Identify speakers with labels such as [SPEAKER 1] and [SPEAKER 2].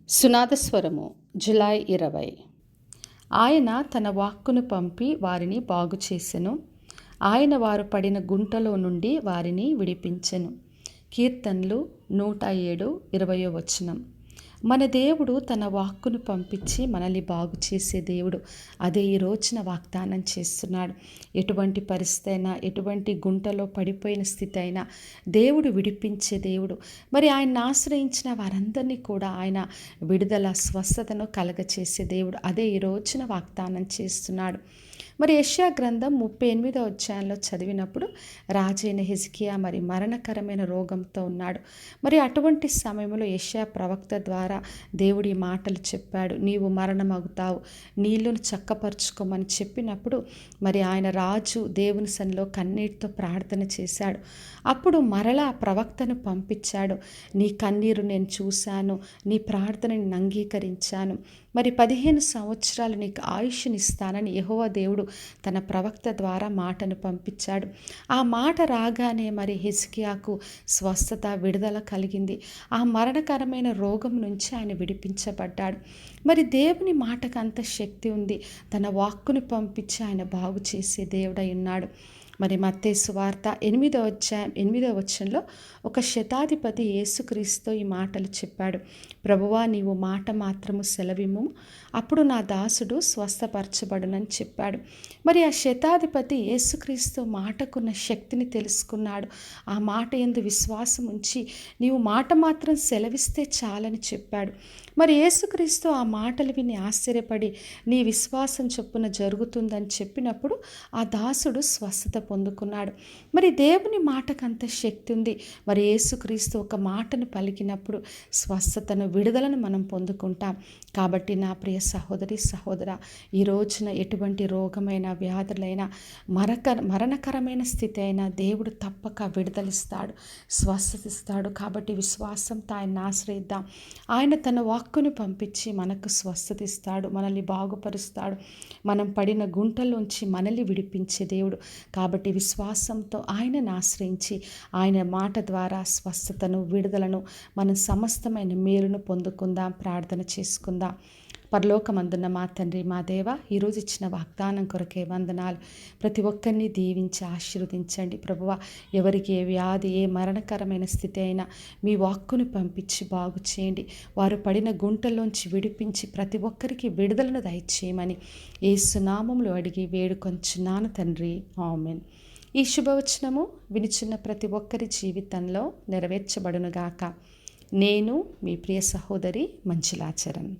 [SPEAKER 1] సునాదస్వరము July 20. ఆయన తన వాక్కును పంపి వారిని బాగు చేసెను. ఆయన వారు పడిన గుంటలో నుండి వారిని విడిపించెను. కీర్తనలు 107, 20. మన దేవుడు తన వాక్కును పంపించి మనల్ని బాగు చేసే దేవుడు. అదే ఈ రోజున వాగ్దానం చేస్తున్నాడు. ఎటువంటి పరిస్థితి అయినా, ఎటువంటి గుంటలో పడిపోయిన స్థితి అయినా దేవుడు విడిపించే దేవుడు. మరి ఆయన్ని ఆశ్రయించిన వారందరినీ కూడా ఆయన విడుదల, స్వస్థతను కలగచేసే దేవుడు. అదే ఈ రోజున వాగ్దానం చేస్తున్నాడు. మరి యెషయా గ్రంథం 38వ అధ్యాయంలో చదివినప్పుడు రాజైన హిజ్కియా మరి మరణకరమైన రోగంతో ఉన్నాడు. మరి అటువంటి సమయంలో యెషయా ప్రవక్త ద్వారా దేవుడి మాటలు చెప్పాడు. నీవు మరణమవుతావు, నీళ్లను చక్కపరుచుకోమని చెప్పినప్పుడు మరి ఆయన రాజు దేవుని సన్నిధిలో కన్నీటితో ప్రార్థన చేశాడు. అప్పుడు మరలా ప్రవక్తను పంపించాడు. నీ కన్నీరు నేను చూశాను, నీ ప్రార్థనని నేను అంగీకరించాను. మరి 15 సంవత్సరాలు నీకు ఆయుష్నిస్తానని యెహోవా దేవుడు తన ప్రవక్త ద్వారా మాటను పంపించాడు. ఆ మాట రాగానే మరి హిజ్కియాకు స్వస్థత, విడుదల కలిగింది. ఆ మరణకరమైన రోగం నుంచి ఆయన విడిపించబడ్డాడు. మరి దేవుని మాటకు అంత శక్తి ఉంది. తన వాక్కుని పంపించి ఆయన బాగు చేసే దేవుడై ఉన్నాడు. మరి మత్తయి సువార్త 8వ అధ్యాయం 8వ వచనంలో ఒక శతాధిపతి యేసుక్రీస్తుతో ఈ మాటలు చెప్పాడు. ప్రభువా, నీవు మాట మాత్రము సెలవిమ్ము, అప్పుడు నా దాసుడు స్వస్థపరచబడునని చెప్పాడు. మరి ఆ శతాధిపతి యేసుక్రీస్తు మాటకున్న శక్తిని తెలుసుకున్నాడు. ఆ మాట యందు విశ్వాసం ఉంచి నీవు మాట మాత్రం సెలవిస్తే చాలని చెప్పాడు. మరి యేసుక్రీస్తు ఆ మాటలు విని ఆశ్చర్యపడి నీ విశ్వాసం చొప్పున జరుగుతుందని చెప్పినప్పుడు ఆ దాసుడు స్వస్థత పొందుకున్నాడు. మరి దేవుని మాటకు అంత శక్తి ఉంది. మరి యేసుక్రీస్తు ఒక మాటను పలికినప్పుడు స్వస్థతను, విడుదలను మనం పొందుకుంటాం. కాబట్టి నా ప్రియ సహోదరి, సహోదర, ఈ రోజున ఎటువంటి రోగమైన, వ్యాధులైనా, మరణకరమైన స్థితి అయినా దేవుడు తప్పక విడుదలిస్తాడు, స్వస్థతిస్తాడు. కాబట్టి విశ్వాసంతో ఆయన్ని ఆశ్రయిద్దాం. ఆయన తన వాక్కును పంపించి మనకు స్వస్థతిస్తాడు, మనల్ని బాగుపరుస్తాడు. మనం పడిన గుంటలోంచి మనల్ని విడిపించే దేవుడు. కాబట్టి విశ్వాసంతో ఆయనను ఆశ్రయించి ఆయన మాట ద్వారా స్వస్థతను, విడుదలను, మనం సమస్తమైన మేలును పొందుకుందాం. ప్రార్థన చేసుకుందాం. పరలోకమందున్న మా తండ్రి, మా దేవ, ఈరోజు ఇచ్చిన వాగ్దానం కొరకే వందనాలు. ప్రతి ఒక్కరిని దీవించి ఆశీర్వదించండి ప్రభువా. ఎవరికి ఏ వ్యాధి, ఏ మరణకరమైన స్థితి అయినా మీ వాక్కును పంపించి బాగు చేయండి. వారు పడిన గుంటల్లోంచి విడిపించి ప్రతి ఒక్కరికి విడుదలను దయచేయమని యేసు నామములో అడిగి వేడుకొంచున్నాను తండ్రి, ఆమేన్. ఈ శుభవచనము వినిచున్న ప్రతి ఒక్కరి జీవితంలో నెరవేర్చబడునుగాక. నేను మీ ప్రియ సహోదరి మంజులా చరణ్.